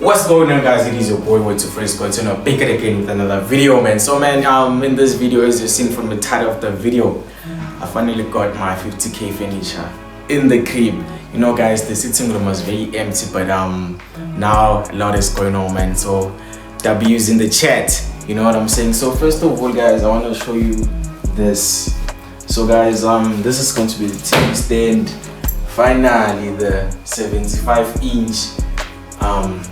What's going on, guys? It is your boy Forex, back again with another video, man. So man, in this video, as you've seen from the title of the video, I finally got my 50k furniture in the crib. You know, guys, the sitting room was very empty, but now a lot is going on, man. So W's in the chat, you know what I'm saying? So first of all, guys, I want to show you this. So guys, this is going to be the TV stand. Finally, the 75-inch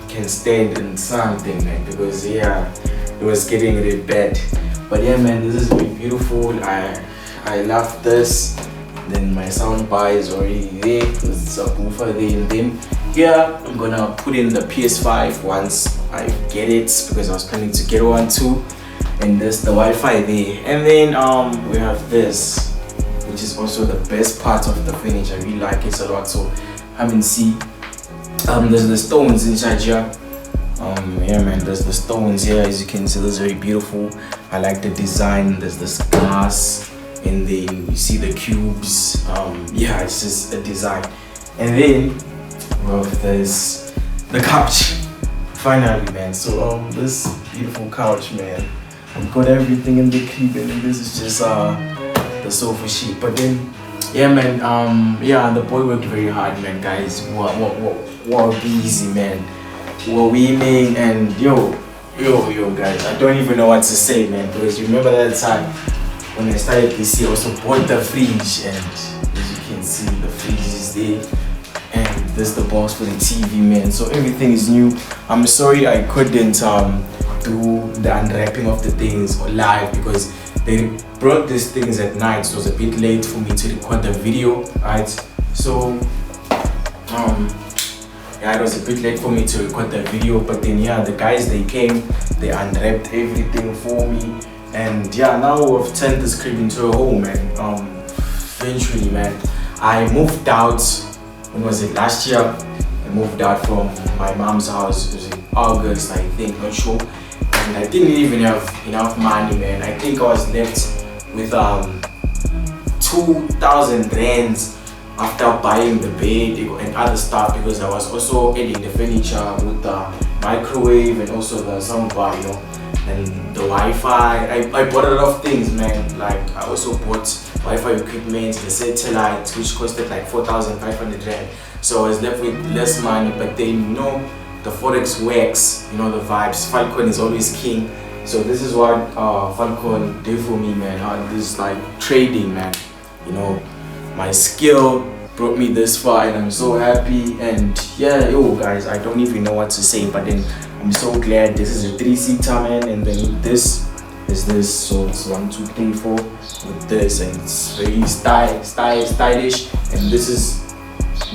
can stand in something, man, because yeah, it was getting really bad. But yeah, man, this is very beautiful. I love this. Then my sound bar is already there, there's a subwoofer there, and then here I'm gonna put in the PS5 once I get it, because I was planning to get one too. And there's the Wi-Fi there, and then we have this, which is also the best part of the furniture. I really like it a lot. So come and see. There's the stones inside here. Yeah, man, there's the stones here. As you can see, this is very beautiful. I like the design. There's this glass, and then you see the cubes. Yeah, it's just a design. And then well, there's the couch. Finally, man. So this beautiful couch, man. I've got everything in the crib, and this is just the sofa sheet. But then yeah, man, yeah, the boy worked very hard, man, guys. What busy, man. We're winning, and yo guys, I don't even know what to say, man, because you remember that time when I started this year, I also bought the fridge, and as you can see, the fridge is there, and there's the box for the TV, man. So everything is new. I'm sorry I couldn't do the unwrapping of the things live, because they brought these things at night, so it was a bit late for me to record the video, right? So yeah, it was a bit late for me to record the video, but then yeah, the guys, they came, they unwrapped everything for me, and yeah, now we've turned this crib into a home, man. Eventually, man, I moved out, when was it, last year? I moved out from my mom's house. It was in August, I think, not sure. And I didn't even have enough money, man. I think I was left with 2,000 rands after buying the bed and other stuff, because I was also adding the furniture with the microwave and also the soundbar, you know, and the Wi-Fi. I bought a lot of things, man. Like I also bought Wi-Fi equipment, the satellite, which costed like 4,500 rand. So I was left with less money, but then, you know, the Forex works, you know, the vibes. Falcon is always king. So this is what Falcon did for me, man. This is like trading, man. You know, my skill brought me this far, and I'm so happy. And yeah, yo guys, I don't even know what to say, but then I'm so glad. This is a 3-seater, man, and then this is this. So it's 1, 2, 3, 4 with this, and it's very stylish. And this is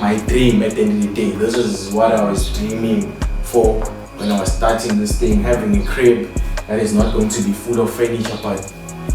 my dream at the end of the day. This is what I was dreaming for when I was starting this thing, having a crib that is not going to be full of furniture, but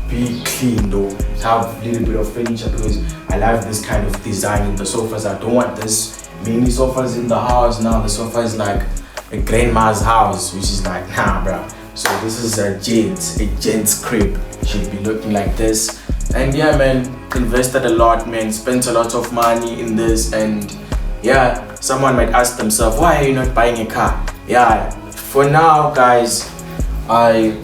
be clean though, have a little bit of furniture, because I love this kind of design in the sofas. I don't want this mini sofas in the house. Now the sofa is like a grandma's house, which is like, nah, bruh. So this is a gent's crib. It should be looking like this. And yeah, man, invested a lot, man, spent a lot of money in this. And yeah, someone might ask themselves, why are you not buying a car? Yeah, for now, guys, I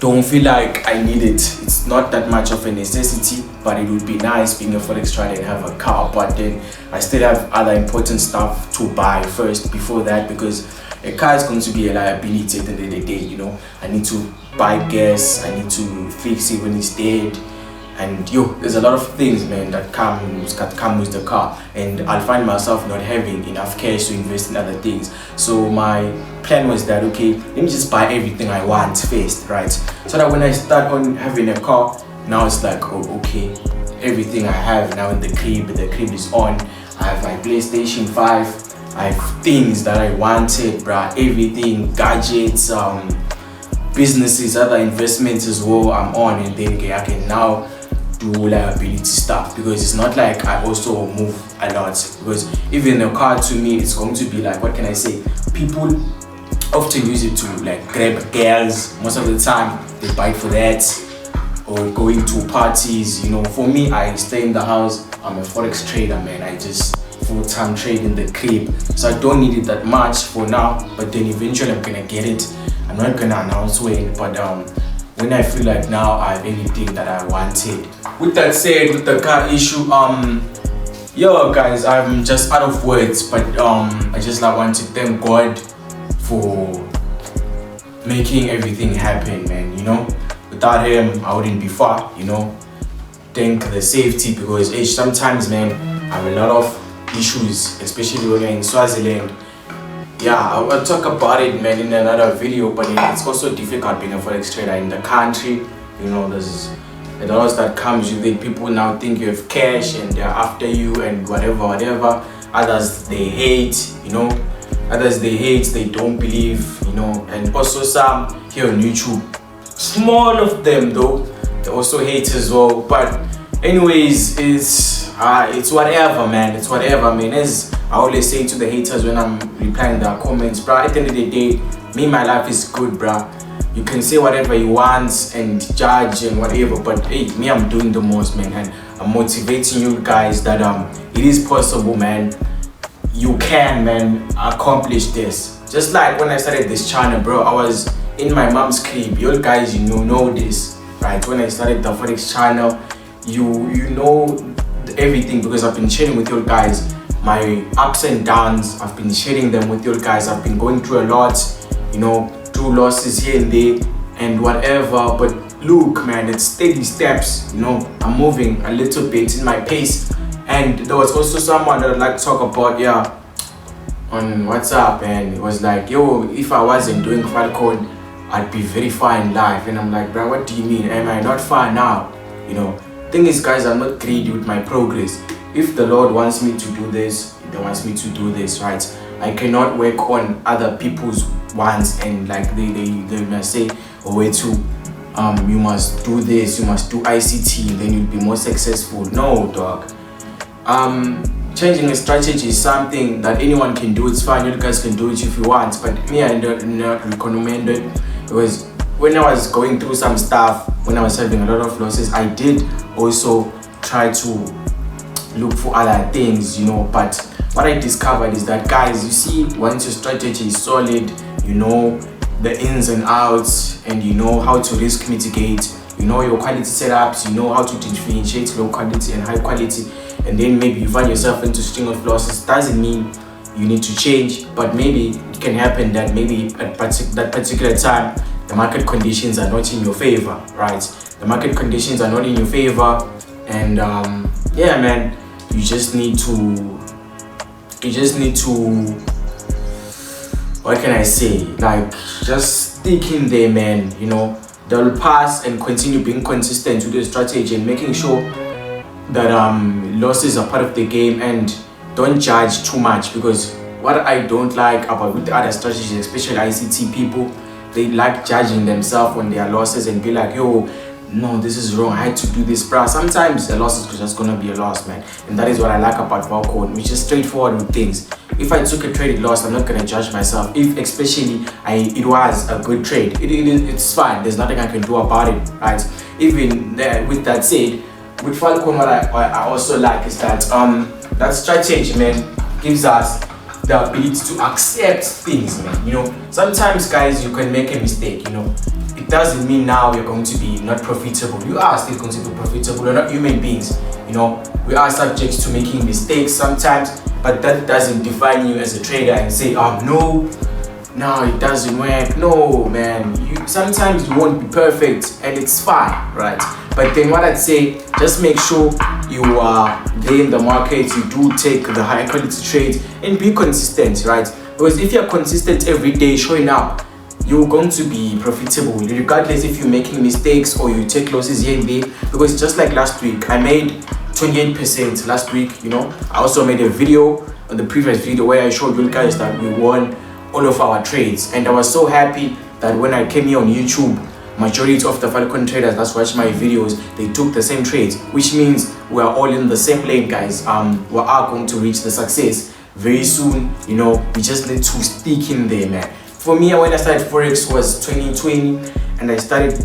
don't feel like I need it. It's not that much of a necessity, but it would be nice being a Forex trader and have a car. But then I still have other important stuff to buy first before that, because a car is going to be a liability at the end of the day, you know. I need to buy gas, I need to fix it when it's dead, and yo, there's a lot of things, man, that come with the car, and I'll find myself not having enough cash to invest in other things. So my plan was that, okay, let me just buy everything I want first, right? So that when I start on having a car, now it's like, oh, okay, everything I have now in the crib is on. I have my PlayStation 5, I have things that I wanted, bruh, everything, gadgets, businesses, other investments as well, I'm on. And then I can now do liability stuff, because it's not like I also move a lot, because even a car to me, it's going to be like, what can I say, people often use it to like grab girls. Most of the time they buy it for that, or going to parties, you know. For me, I stay in the house. I'm a Forex trader, man. I just full-time trade in the crib, so I don't need it that much for now, but then eventually I'm gonna get it. I'm not gonna announce when, but when I feel like now I have anything that I wanted. With that said, with the car issue, yo guys, I'm just out of words, but I just want to thank God for making everything happen, man. You know, without him I wouldn't be far, you know. Thank the safety, because sometimes, man, I have a lot of issues, especially when you're in Swaziland. Yeah, I'll talk about it, man, in another video, but it's also difficult being a forex trader in the country. You know, there's a lot that comes with it. People now think you have cash and they're after you and whatever. Others, they hate, you know. Others, they hate, they don't believe, you know. And also some here on YouTube, small of them though, they also hate as well. But anyways, it's whatever, man. It's whatever, man. As I always say to the haters when I'm replying their comments, bro, at the end of the day, me, my life is good, bro. You can say whatever you want and judge and whatever, but hey, me, I'm doing the most, man. And I'm motivating you guys that it is possible, man. You can, man, accomplish this. Just like when I started this channel, bro, I was in my mom's crib. You guys, you know this, right? When I started the Forex channel, you know everything, because I've been sharing with you guys my ups and downs. I've been sharing them with you guys. I've been going through a lot, you know, through losses here and there and whatever. But look, man, it's steady steps, you know. I'm moving a little bit in my pace. And there was also someone that I'd like to talk about, yeah, on WhatsApp, and it was like, yo, if I wasn't doing Falcon, I'd be very far in life. And I'm like, bro, what do you mean? Am I not far now? You know, thing is, guys, I'm not greedy with my progress. If the Lord wants me to do this, He wants me to do this, right? I cannot work on other people's wants and like they must say, oh, wait to you must do this, you must do ICT, then you'll be more successful. No, dog. Changing a strategy is something that anyone can do. It's fine, you guys can do it if you want, but me, I don't recommend it, because when I was going through some stuff, when I was having a lot of losses, I did also try to look for other things, you know. But what I discovered is that, guys, you see, once your strategy is solid, you know the ins and outs, and you know how to risk mitigate, you know your quality setups, you know how to differentiate low quality and high quality, and then maybe you find yourself into string of losses. Doesn't mean you need to change, but maybe it can happen that maybe at that particular time the market conditions are not in your favor, right? The market conditions are not in your favor, and yeah, man, you just need to what can I say, like, just stick in there, man. You know, they'll pass, and continue being consistent with your strategy and making sure that losses are part of the game, and don't judge too much, because what I don't like about with the other strategies, especially ICT people, they like judging themselves on their losses and be like, yo, no, this is wrong, I had to do this, bro. Sometimes a loss is just gonna be a loss, man, and that is what I like about Falcon, which is straightforward with things. If I took a traded loss, I'm not gonna judge myself. If especially it was a good trade, it's fine. There's nothing I can do about it, right? Even with that said, with Falcon, what I also like is that that strategy, man, gives us the ability to accept things, man. You know, sometimes, guys, you can make a mistake, you know. It doesn't mean now you're going to be not profitable. You are still going to be profitable. We're not human beings, you know. We are subject to making mistakes sometimes, but that doesn't define you as a trader and say, no, it doesn't work. No, man, sometimes you won't be perfect, and it's fine, right? But then what I'd say, just make sure you are there in the market, you do take the high quality trades, and be consistent, right? Because if you're consistent every day showing up, you're going to be profitable, regardless if you're making mistakes or you take losses here and there. Because just like last week, I made 28% last week, you know. I also made a video on the previous video where I showed you guys that we won all of our trades, and I was so happy that when I came here on YouTube, majority of the Falcon traders that watch my videos, they took the same trades, which means we are all in the same lane, guys. We are going to reach the success very soon, you know. We just need to stick in there, man. For me, when I started Forex was 2020, and I started,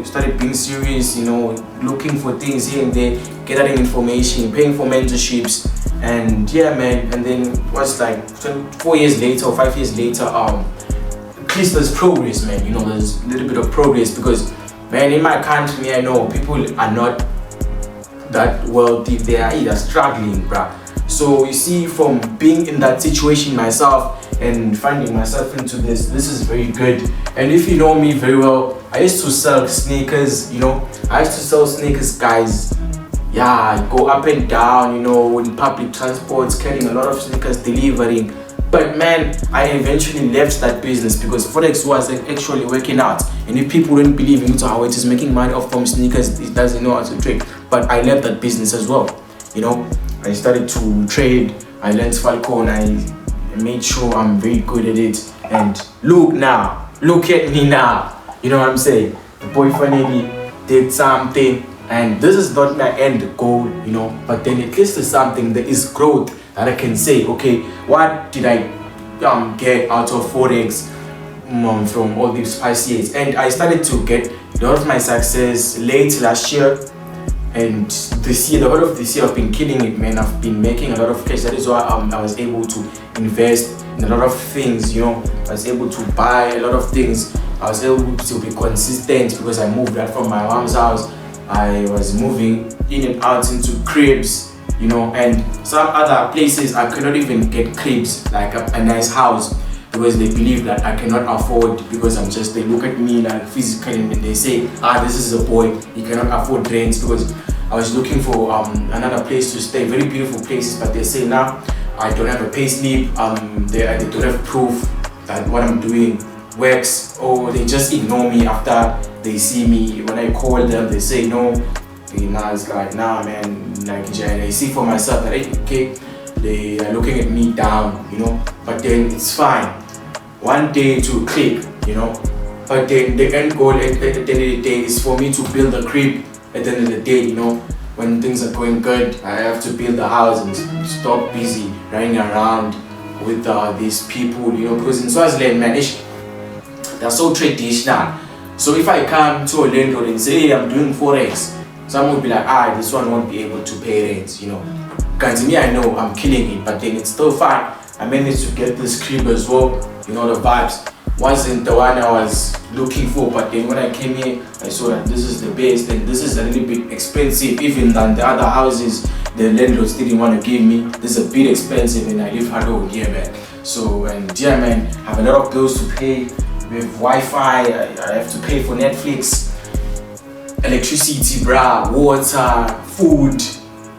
started being serious, looking for things here and there, gathering information, paying for mentorships, and yeah, man. And then it was like 4 years later or 5 years later, at least there's progress, man. There's a little bit of progress because, man, in my country, I know people are not that wealthy. They are either struggling, bruh. So you see, from being in that situation myself and finding myself into this is very good. And if you know me very well, I used to sell sneakers. I used to sell sneakers, guys. Yeah, go up and down, in public transports, carrying a lot of sneakers, delivering. But man, I eventually left that business because Forex was actually working out. And if people don't believe into how it is making money off from sneakers, it doesn't know how to trade. But I left that business as well. I started to trade. I learned Falcon. I made sure I'm very good at it. And look at me now. You know what I'm saying? The boy finally did something. And this is not my end goal, but then at least there's something, there is growth that I can say, okay, what did I get out of Forex from all these 5 years? And I started to get a lot of my success late last year. And this year, the whole of this year, I've been killing it, man. I've been making a lot of cash. That is why I was able to invest in a lot of things, I was able to buy a lot of things. I was able to be consistent because I moved out from my mom's house. I was moving in and out into cribs, and some other places I could not even get cribs, like a nice house, because they believe that I cannot afford, because they look at me like physically and they say, this is a boy, he cannot afford rent. Because I was looking for another place to stay, very beautiful places, but they say, nah, I don't have a pay slip, they don't have proof that what I'm doing works, or they just ignore me after they see me. When I call them, they say no. It's like, nah, man, like, I see for myself that, okay, they are looking at me down, but then it's fine. One day to click, but then the end goal at the end of the day is for me to build a crib. At the end of the day, when things are going good, I have to build a house and stop busy running around with these people, because in Swaziland, man, they're so traditional. So if I come to a landlord and say, hey, I'm doing Forex, someone will be like, this one won't be able to pay rent, Because to me, I know I'm killing it, but then it's still fine. I managed to get this crib as well. The vibes wasn't the one I was looking for, but then when I came here, I saw that this is the best, and this is a little bit expensive even than the other houses the landlords didn't want to give me. This is a bit expensive, and I live alone here, man. So, and yeah, man, I have a lot of bills to pay. With Wi-Fi, I have to pay for Netflix, electricity, water, food,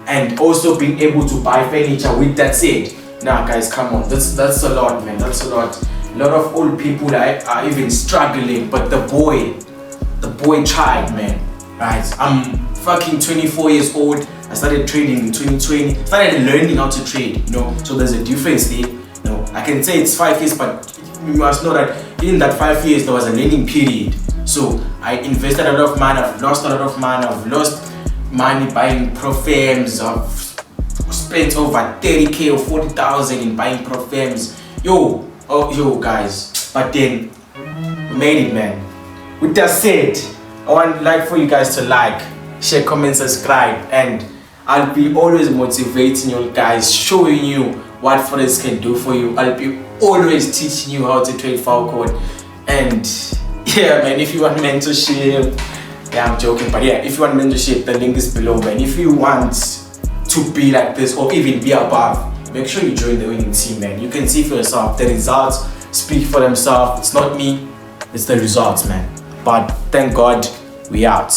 and also being able to buy furniture. With that said, nah, guys, come on, that's a lot, man. That's a lot. A lot of old people are even struggling, but the boy tried, man. Right? I'm fucking 24 years old. I started trading in 2020. Started learning how to trade. So there's a difference there. I can say it's 5 years, but you must know that in that 5 years there was a learning period. So I invested a lot of money, I've lost a lot of money, I've lost money buying pro firms, I've spent over 30k or 40,000 in buying pro firms. Yo guys, but then we made it, man. With that said, I want for you guys to like, share, comment, subscribe, and I'll be always motivating you guys, showing you what Forex can do for you. I'll be always teaching you how to trade Falcon. And yeah, man, if you want mentorship, yeah, I'm joking, but yeah, if you want mentorship, the link is below, man. If you want to be like this or even be above, make sure you join the winning team, man. You can see for yourself, the results speak for themselves. It's not me, it's the results, man. But thank God, we out.